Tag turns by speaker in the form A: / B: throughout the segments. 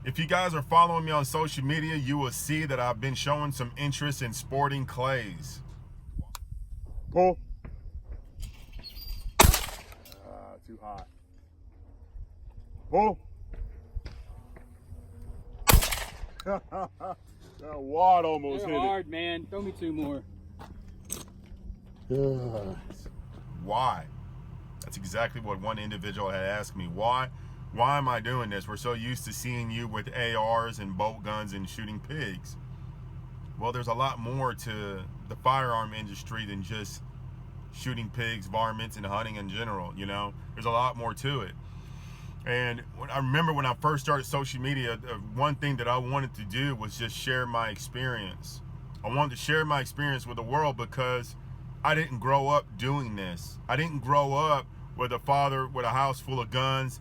A: If you guys are following me on social media, you will see that I've been showing some interest in sporting clays.
B: Pull. Too high. Pull. That wad almost
C: They're
B: hit
C: hard, man. Throw me two more.
B: it.
A: Why? That's exactly what one individual had asked me. Why am I doing this? We're so used to seeing you with ARs and bolt guns and shooting pigs. Well, there's a lot more to the firearm industry than just shooting pigs, varmints, and hunting in general. You know, there's a lot more to it. And I remember when I first started social media, one thing that I wanted to do was just share my experience. I wanted to share my experience with the world because I didn't grow up doing this. I didn't grow up with a father with a house full of guns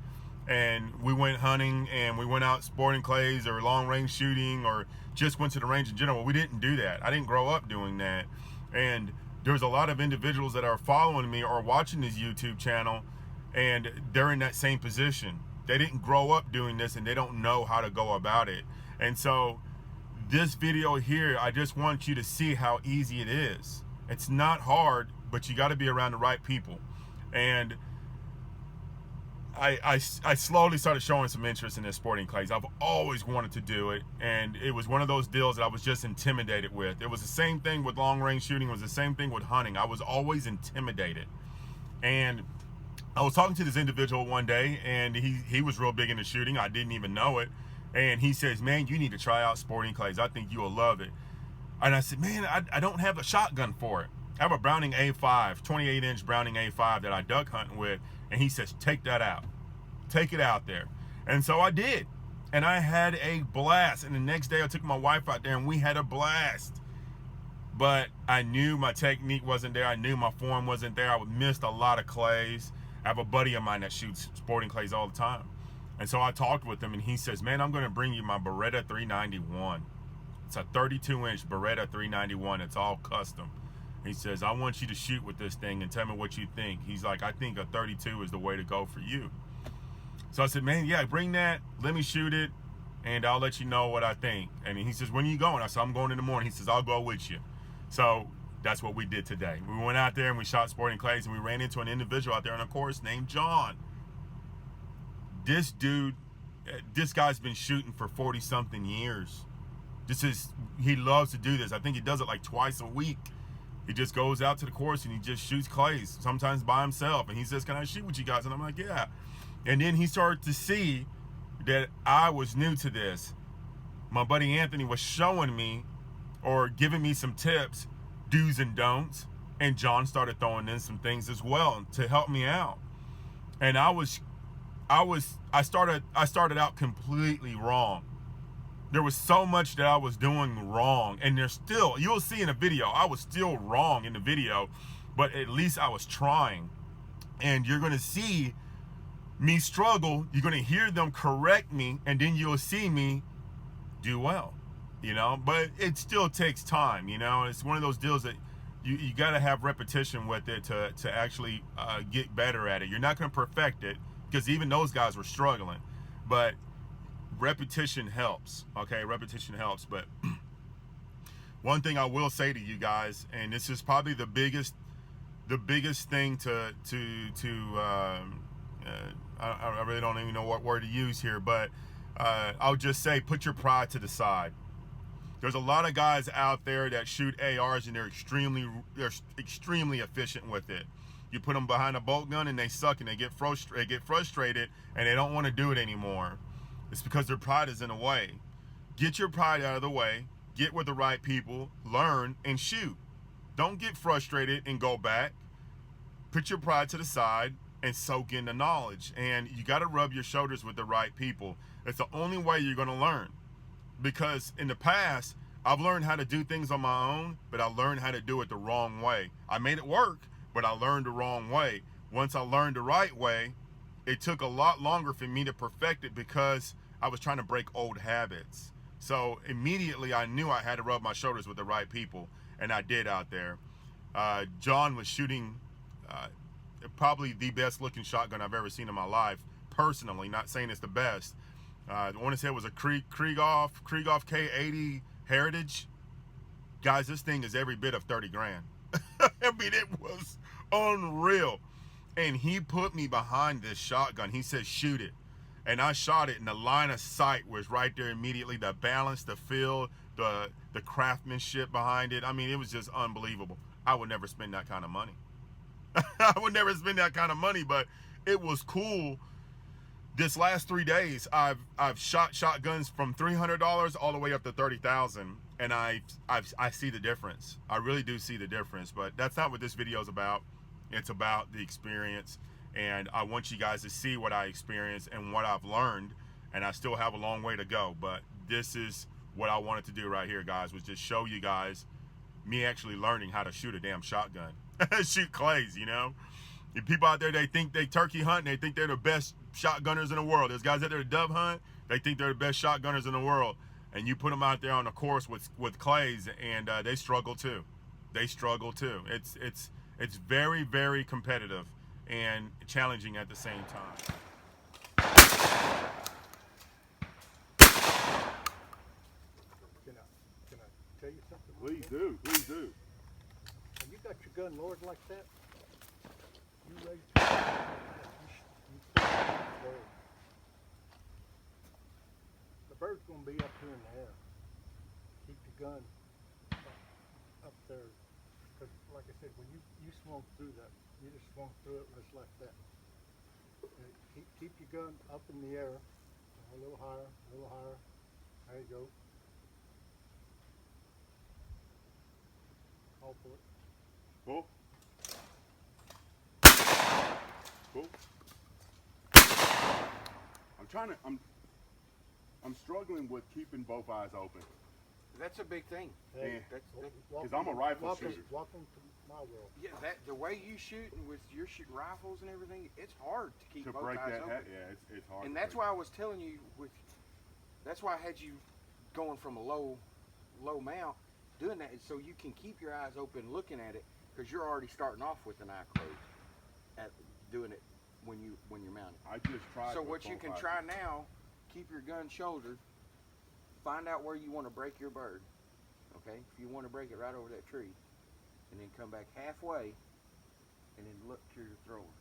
A: and we went hunting and we went out sporting clays or long range shooting or just went to the range in general. We didn't do that. I didn't grow up doing that. And there's a lot of individuals that are following me or watching this YouTube channel and they're in that same position. They didn't grow up doing this and they don't know how to go about it. And so this video here, I just want you to see how easy it is. It's not hard, but you got to be around the right people. And I slowly started showing some interest in this sporting clays. I've always wanted to do it, and it was one of those deals that I was just intimidated with. It was the same thing with long range shooting. It was the same thing with hunting. I was always intimidated. And I was talking to this individual one day, and he was real big into shooting. I didn't even know it. And he says, man, you need to try out sporting clays. I think you'll love it. And I said, man, I don't have a shotgun for it. I have a Browning A5, 28-inch Browning A5 that I duck hunting with. And he says, take that out. Take it out there. And so I did. And I had a blast. And the next day I took my wife out there and we had a blast. But I knew my technique wasn't there. I knew my form wasn't there. I missed a lot of clays. I have a buddy of mine that shoots sporting clays all the time. And so I talked with him and he says, man, I'm going to bring you my Beretta 391. It's a 32-inch Beretta 391. It's all custom. He says, I want you to shoot with this thing and tell me what you think. He's like, I think a 32 is the way to go for you. So I said, man, yeah, bring that. Let me shoot it, and I'll let you know what I think. And he says, when are you going? I said, I'm going in the morning. He says, I'll go with you. So that's what we did today. We went out there and we shot sporting clays, and we ran into an individual out there on a course named John. This dude, this guy's been shooting for 40-something years. He loves to do this. I think he does it like twice a week. He just goes out to the course and he just shoots clays, sometimes by himself. And he says, can I shoot with you guys? And I'm like, yeah. And then he started to see that I was new to this. My buddy Anthony was showing me or giving me some tips, do's and don'ts. And John started throwing in some things as well to help me out. And I started out completely wrong. There was so much that I was doing wrong, and there's still, you'll see in the video, I was still wrong in the video, but at least I was trying. And you're gonna see me struggle, you're gonna hear them correct me, and then you'll see me do well, you know? But it still takes time, you know? It's one of those deals that you gotta have repetition with it to actually get better at it. You're not gonna perfect it, because even those guys were struggling, but repetition helps. Okay, repetition helps. But one thing I will say to you guys, and this is probably the biggest thing I really don't even know what word to use here, but I'll just say, put your pride to the side. There's a lot of guys out there that shoot ARs and they're extremely efficient with it. You put them behind a bolt gun and they suck and they get frustrated and they don't want to do it anymore. It's because their pride is in the way. Get your pride out of the way, get with the right people, learn, and shoot. Don't get frustrated and go back. Put your pride to the side and soak in the knowledge. And you got to rub your shoulders with the right people. It's the only way you're going to learn. Because in the past, I've learned how to do things on my own, but I learned how to do it the wrong way. I made it work, but I learned the wrong way. Once I learned the right way, it took a lot longer for me to perfect it because I was trying to break old habits. So immediately I knew I had to rub my shoulders with the right people, and I did out there. John was shooting probably the best looking shotgun I've ever seen in my life, personally, not saying it's the best. I want to say it was a Krieghoff K80 Heritage. Guys, this thing is every bit of 30 grand. I mean, it was unreal. And he put me behind this shotgun. He said, shoot it. And I shot it, and the line of sight was right there immediately. The balance, the feel, the craftsmanship behind it. I mean, it was just unbelievable. I would never spend that kind of money. I would never spend that kind of money, but it was cool. This last 3 days, I've shot shotguns from $300 all the way up to $30,000, and I see the difference. I really do see the difference, but that's not what this video is about. It's about the experience, and I want you guys to see what I experienced and what I've learned, and I still have a long way to go, but this is what I wanted to do right here, guys, was just show you guys me actually learning how to shoot a damn shotgun. Shoot clays, you know? The people out there, they think they turkey hunt, and they think they're the best shotgunners in the world. There's guys out there that dove hunt, they think they're the best shotgunners in the world. And you put them out there on the course with clays, and they struggle too. They struggle too. It's very, very competitive and challenging at the same time.
C: Can I tell you something?
B: Please do. Please do.
C: When you got your gun lowered like that, you raise your you put it in the bird. The bird's going to be up here in the air. Keep your gun up there. Because, like I said, when you swung through that, you just swung through it just like that. And keep your gun up in the air, a little higher, a little higher. There you go. Call for it.
B: Pull. Pull. I'm struggling with keeping both eyes open.
D: That's a big thing.
C: Hey,
B: Because I'm a rifle shooter.
C: Welcome to my world.
D: Yeah, the way you shoot and with you're shooting rifles and everything, it's hard to keep
B: To
D: both
B: break
D: eyes
B: that
D: open.
B: hat, yeah, it's hard.
D: And
B: to
D: that's
B: break.
D: why I was telling you that's why I had you going from a low mount, doing that so you can keep your eyes open looking at it, because you're already starting off with an eye closed at doing it when you're mounted.
B: I just tried.
D: So
B: with
D: what you
B: both
D: can
B: eyes.
D: try now, keep your gun shouldered, find out where you want to break your bird, okay? If you want to break it right over that tree, and then come back halfway, and then look to your thrower.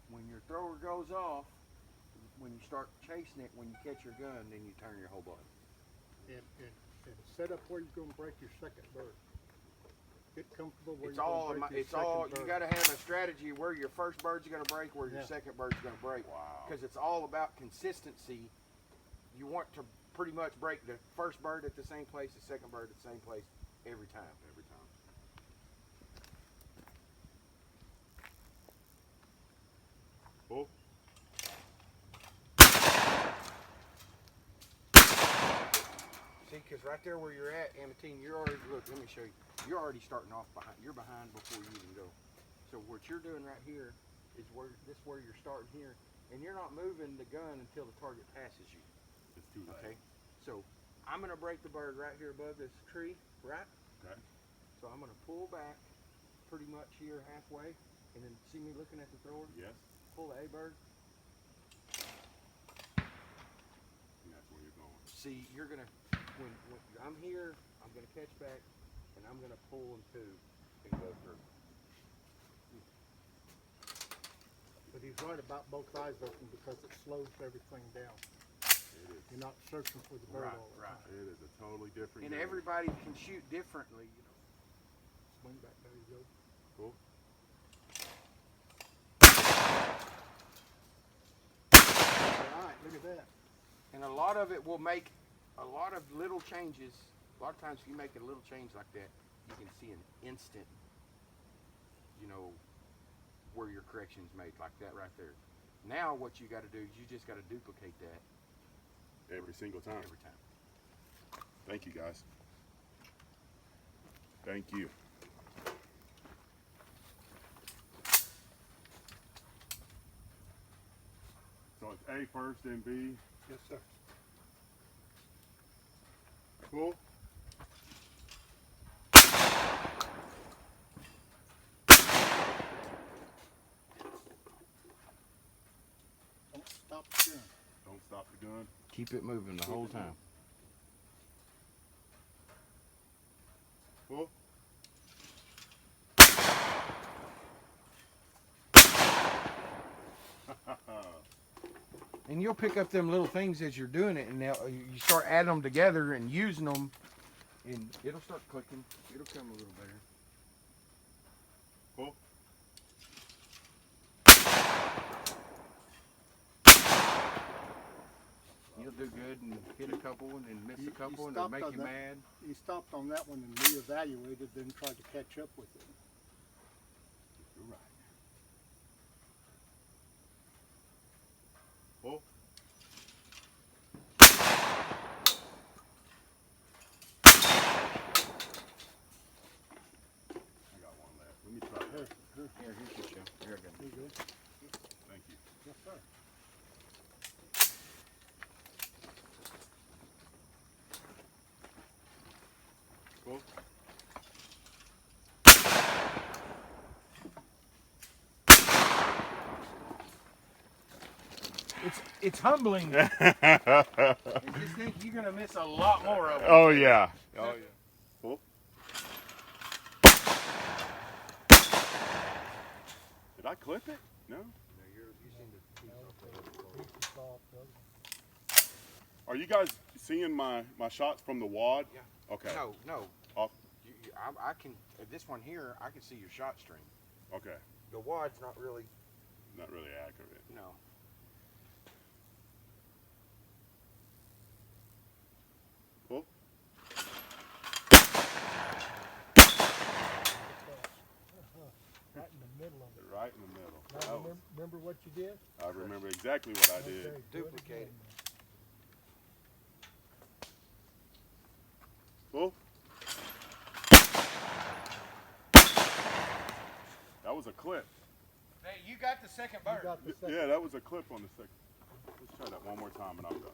D: When your thrower goes off, when you start chasing it, when you catch your gun, then you turn your whole body.
C: And set up where you're going to break your second bird. Get comfortable where
D: It's
C: you're
D: all,
C: going to break your
D: you
C: second bird.
D: got to have a strategy where your first bird's going to break, where your
C: Yeah.
D: second bird's going to break.
B: Wow.
D: Because it's all about consistency. You want to pretty much break the first bird at the same place, the second bird at the same place every time.
B: Every time. Pull.
D: See, because right there where you're at, a.amantine, you're already, look, let me show you. You're already starting off behind. You're behind before you even go. So what you're doing right here is where you're starting here, and you're not moving the gun until the target passes you.
B: It's too late.
D: Okay. So I'm gonna break the bird right here above this tree, right?
B: Okay.
D: So I'm gonna pull back pretty much here halfway, and then see me looking at the thrower.
B: Yes.
D: Pull the A bird.
B: And that's where you're going.
D: See, you're gonna when I'm here, I'm gonna catch back, and I'm gonna pull them two and go through.
C: But he's right about both eyes open because it slows everything down.
B: It is.
C: You're not searching for the bird
D: Right,
C: all the
D: right.
C: time.
B: It is a totally different.
D: And
B: game.
D: everybody can shoot differently, you know.
C: Swing back, there you go.
B: Cool.
C: All right, look at that.
D: And a lot of it will make a lot of little changes. A lot of times if you make a little change like that, you can see an instant, you know, where your correction's made, like that right there. Now what you got to do is you just got to duplicate that
B: Every single time.
D: every time.
B: Thank you, guys. Thank you. So it's A first, then B.
C: Yes, sir.
B: Cool.
C: Don't stop steering.
B: Don't Stop the gun.
D: Keep it moving the whole time.
B: Pull.
D: And you'll pick up them little things as you're doing it, and now you start adding them together and using them, and it'll start clicking. It'll come a little better.
B: Pull.
D: You'll do good and hit a couple and then miss a couple and
C: stopped
D: it'll make
C: on
D: you
C: that.
D: mad.
C: He stopped on that one and reevaluated, then tried to catch up with it.
B: You're right. Pull. I got one left. Let me try that.
D: Here, here's your show. Here I go.
C: There you go.
B: Thank you.
C: Yes, sir.
B: Pull.
D: It's humbling. You just think you're gonna miss a lot more of them.
B: Oh yeah. Oh yeah. Pull. Did I clip it? No. Are you guys seeing my shots from the wad?
D: Yeah.
B: Okay.
D: No.
B: Off.
D: I can. This one here, I can see your shot stream.
B: Okay.
D: The wad's not really.
B: Not really accurate.
D: No.
B: Pull.
C: Right in the middle of it.
B: Right in the middle.
C: Now,
B: That was-
C: remember what you did?
B: I remember exactly what I did.
C: Okay, do it
D: Duplicate
C: again.
B: Pull. That was a clip.
D: Hey, you got the second
C: You
D: bird.
C: got the second.
B: Yeah, that was a clip on the second. Let's try that one more time and I'm done.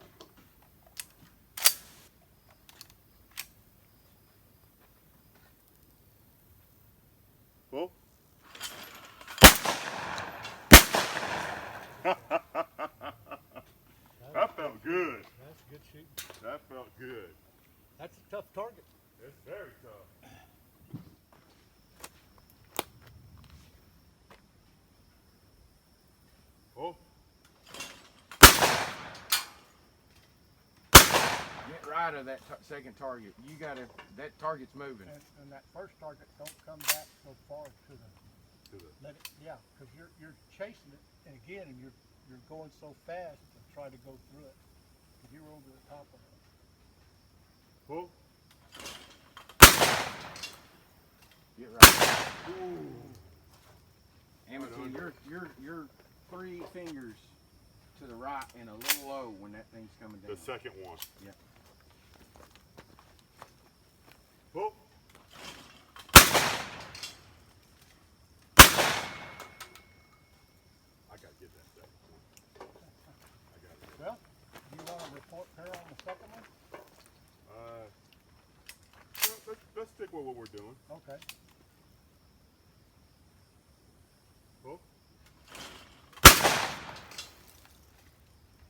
B: Pull. That felt good.
C: That's good shooting.
B: That felt good.
C: That's a tough target.
B: It's very tough. Pull.
D: Get right of that second target. You gotta. That target's moving.
C: And that first target don't come back so far to the. Let it, yeah, because you're chasing it, and again, and you're going so fast to try to go through it. You're over the top of it.
B: Pull.
D: Get right. Amantine, you're 3 fingers to the right and a little low when that thing's coming down.
B: The second one.
D: Yeah.
B: Pull. I gotta get that second one. I got it.
C: Well, do you want to report her on the second one?
B: Let's stick with what we're doing.
C: Okay.
B: Pull.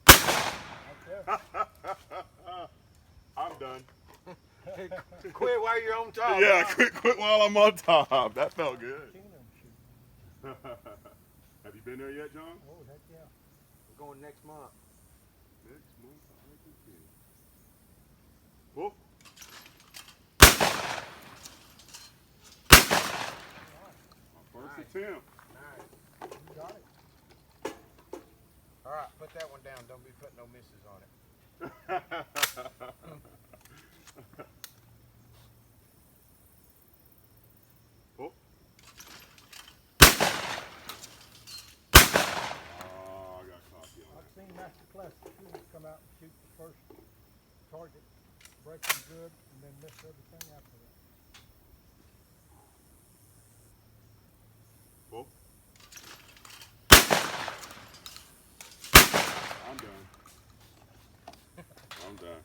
C: Right there.
B: I'm done.
D: Quit while you're on top.
B: Yeah, quit while I'm on top. That felt good.
C: Seen them shoot.
B: Have you been there yet, John?
C: Oh, heck yeah.
D: We're going next month.
B: Next month, I like this kid. Pull. My first
D: Nice.
B: attempt.
D: Nice.
C: You got it.
D: All right, put that one down. Don't be putting no misses on it.
B: Pull. Oh, I got coffee on
C: I've seen masterclass shooters come out and shoot the first target, break them good, and then miss everything after that.
B: Pull. I'm done. I'm done.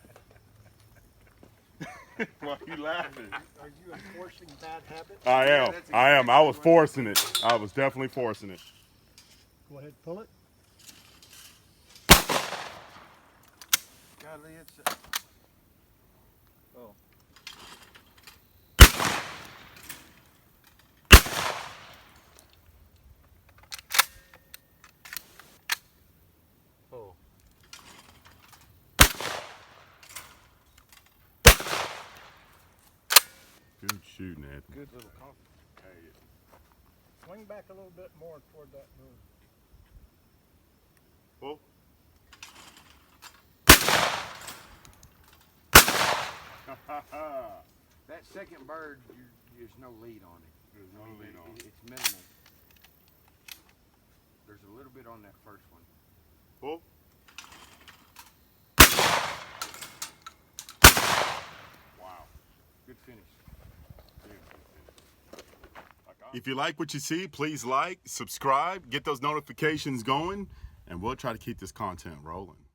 B: Why are you laughing?
C: Are you enforcing bad habits?
B: I am.
D: that's
B: I am. I was
D: exactly what-
B: forcing it. I was definitely forcing it.
C: Go ahead, pull it.
D: Golly, it's.
C: Oh. Oh.
A: Good shooting, Anthony.
D: Good little coffee.
A: Hey,
C: Swing back a little bit more toward that moon.
A: well,
D: That second bird, there's no lead on it.
A: there's no lead on it.
D: It's minimal. There's a little bit on that first one.
A: Well,
D: Wow. Good finish.
A: if you like what you see, please like, subscribe, get those notifications going, and we'll try to keep this content rolling.